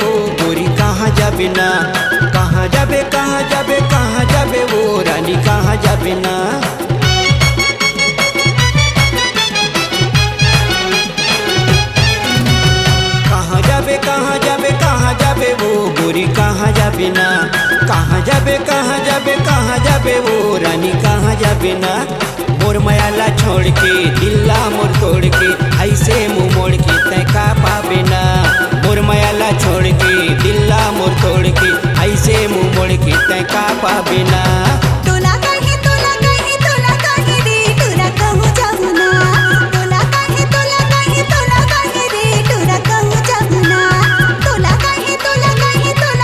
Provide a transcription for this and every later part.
वो गोरी कहाँ जाबे ना, कहाँ जाबे कहाँ जाबे कहाँ जाबे वो रानी कहाँ जाबे ना। कहाँ जाबे कहाँ जाबे कहाँ जाबे वो गोरी कहाँ जाबे ना, कहाँ जाबे कहाँ जाबे कहाँ जाबे वो रानी कहाँ जाबे ना। मोर मायाला छोड़ के दिल्ला मोर तोड़ के ऐसे मुँह मोड़ के तय का पाबे ना। मोर मायाला छोड़ के दिल्ला मोर तोड़ के ऐसे मुँह मोड़ के तय का पाबे ना। तोला काहे रे तोरा कहूँ जाहु ना, तोला काहे रे तोरा कहूँ जाहु ना, तोला काहे रे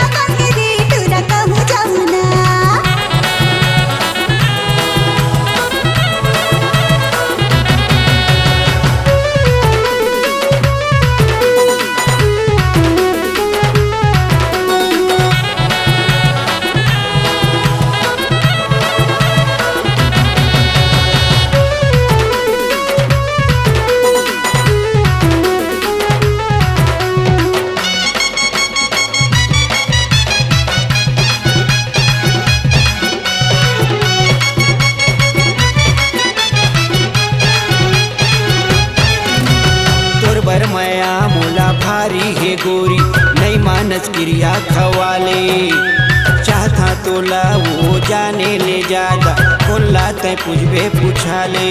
तोरा कहूँ जाहु ना। बर मया मोला भारी है गोरी नहीं मानस क्रिया खवाले। चाहता तोला वो जाने ले ज्यादा बोला तय पूछबे पूछा ले।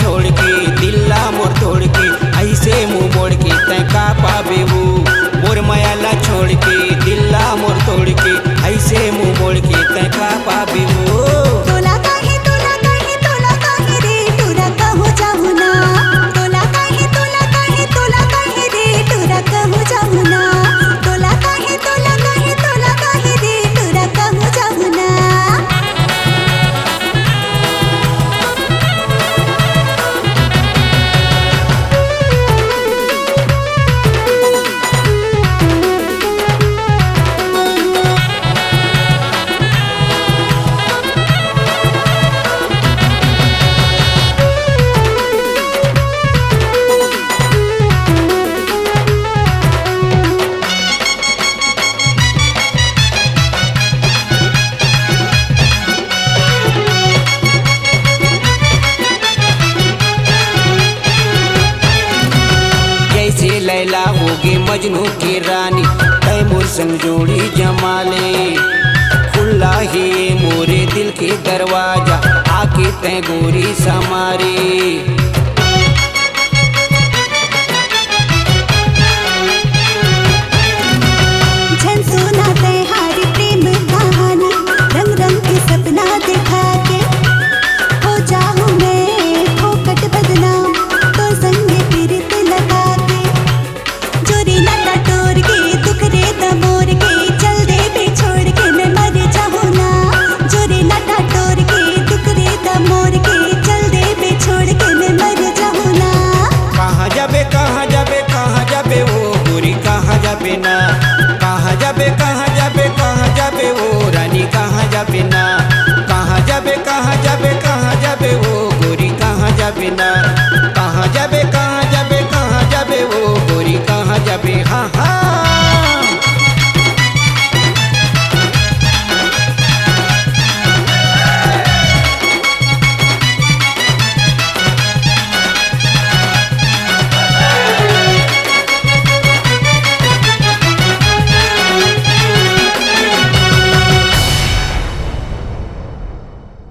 छोड़ के दिल्ला मोर तोड़ के ऐसे मुँह मोड़ के तय का पाबे वो। मोर मायाला छोड़ के दिल्ला मोर तोड़ के ऐसे मुँह मोड़ के तय का पाबे वो। तोला काहे रे तोरा कहूँ जाहु ना, तोला काहे रे तोरा कहूँ जाहु ना, तोला काहे रे तोरा कहूँ जाहु ना। लैला होगे मजनू की रानी तैमूर संग जोड़ी जमाले। खुला ही मोरे दिल के दरवाजा आके तय गोरी समारे।